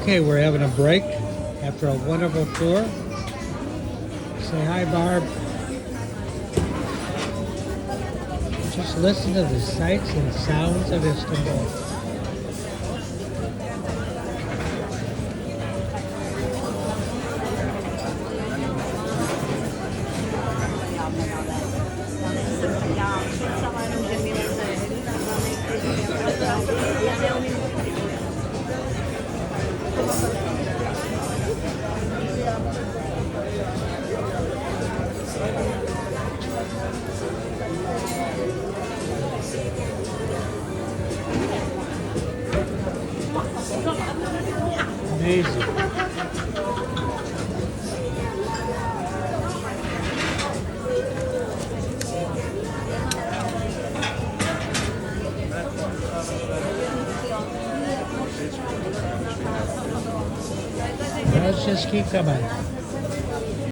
Okay, we're having a break after a wonderful tour. Say hi, Barb. Just listen to the sights and sounds of Istanbul. Amazing. Let's just keep coming.